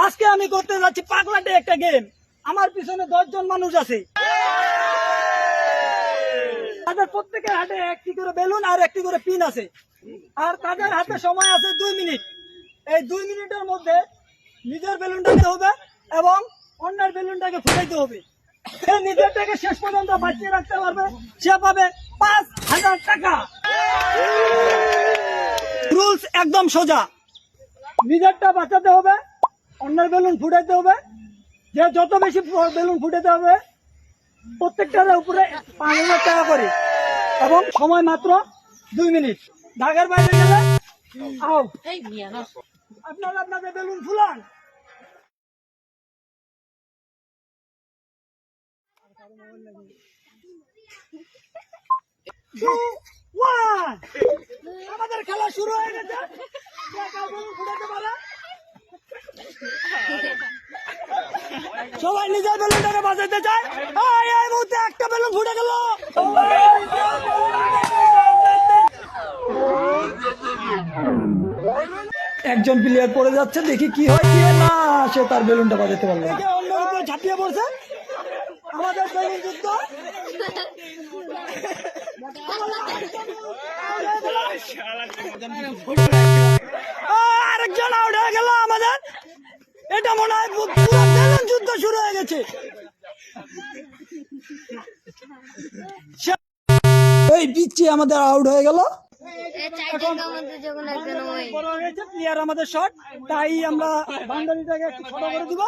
আজকে আমি করতে যাচ্ছি পাগলাটে একটা গেম। আমার পিছনে 10 জন মানুষ আছে, তাদের প্রত্যেকের হাতে একটি করে বেলুন আর একটি করে পিন আছে, আর তাদের হাতে সময় আছে 2 মিনিট। এই 2 মিনিটের মধ্যে নিজের বেলুনটাকে হবে এবং অন্যের বেলুনটাকে ফুটাইতে হবে। সে নিজেরটাকে শেষ পর্যন্ত বাঁচিয়ে রাখতে পারবে, সে পাবে 5,000 টাকা। রুলস একদম সোজা, নিজেরটা বাঁচাতে হবে, অন্যের বেলুন ফুটাইতে হবে। যে যত বেশি বেলুন ফুটাতে হবে প্রত্যেকটার উপরে 5,000 টাকা করে, এবং সময় মাত্র 2 মিনিট। ঢাকার বাইরে গেলে আউট। আপনারা আপনাদের বেলুন ফুলান। আমাদের খেলা শুরু হয়ে গেছে। সবাই নিজের বেলুনটাকে বাজাইতে চায়। এই মুহূর্তে একটা বেলুন ফুটে গেল। একজন প্লেয়ার পড়ে যাচ্ছে, দেখি কি হয় কি হয় না, সে তার বেলুনটা বাজাতে পারলো। অন্যের উপরে ঝাঁপিয়ে পড়ছে আমাদের বেলুন যুদ্ধ। আরেকজন আউট হয়ে গেল আমাদের। এটা মনে হয় পুরো বেলুন যুদ্ধ শুরু হয়ে গেছে। এই পিচ্ছি আমাদের আউট হয়ে গেল। প্লেয়ার আমাদের শট, তাই আমরা বাউন্ডারিটাকে একটু ছোট করে দিব।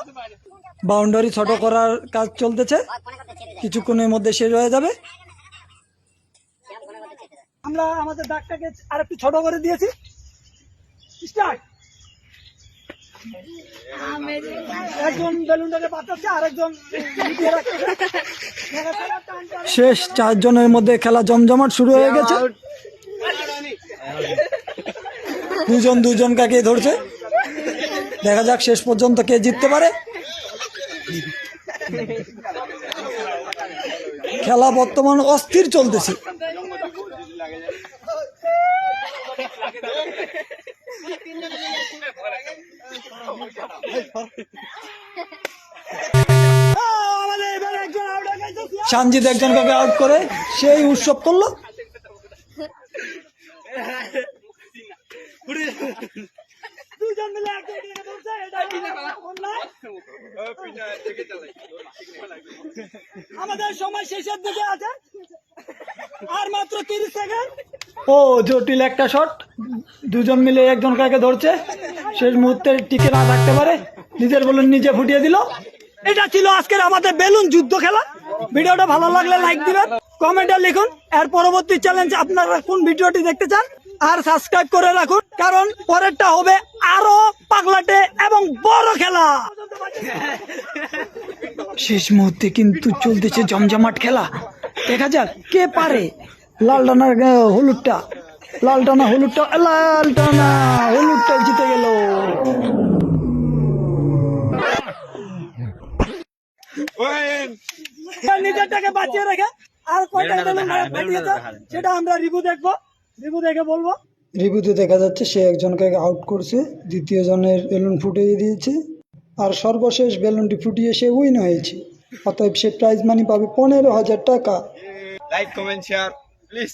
বাউন্ডারি ছোট করার কাজ চলতেছে, কিছুক্ষণের মধ্যে শেষ হয়ে যাবে। আমরা আমাদের দাগটাকে আর একটু ছোট করে দিয়েছি। স্টার্ট। একজন বেলুনটাকে বাঁচাচ্ছে, আরেকজন শেষ। 4 জনের মধ্যে খেলা জমজমাট শুরু হয়ে গেছে। দুজন কাকে ধরছে, দেখা যাক শেষ পর্যন্ত কে জিততে পারে। খেলা বর্তমান অস্থির চলতেছে। সানজিদ একজনকে আউট করে সেই উৎসব করলো। আমাদের সময় শেষের দিকে আছে, আর মাত্র 30 সেকেন্ড। ও জটিল একটা শট, দুজন মিলে একজন কাকে ধরছে, শেষ মুহূর্তে টিকে না থাকতে পারে, নিজের বেলুন নিজে ফুটিয়ে দিল। এটা ছিল আজকের আমাদের বেলুন যুদ্ধ খেলা। ভিডিওটা ভালো লাগলে লাইক দিবেন, কমেন্টে লিখুন এর পরবর্তী চ্যালেঞ্জ আপনারা কোন ভিডিওটি দেখতে চান, আর সাবস্ক্রাইব করে রাখুন, কারণ পরেরটা হবে আরো পাগলাটে এবং বড় খেলা। শেষ মুহূর্তে কিন্তু চলতেছে জমজমাট খেলা, দেখা যাক কে পারে। লাল টানা হলুদটা জিতে গেল। নিজেরটাকে বাঁচিয়ে রেখে আর কয়টা বেলুন ফাটিয়েছে সেটা আমরা রিভিউ দেখে বলবো। রিভিউতে দেখা যাচ্ছে সে একজনকে আউট করছে, দ্বিতীয় জনের বেলুন ফুটিয়ে দিয়েছে, আর সর্বশেষ বেলুনটি ফুটিয়ে সে উইন হয়েছে। অতএব সে প্রাইজ মানি পাবে 15,000 টাকা। Like comment share please.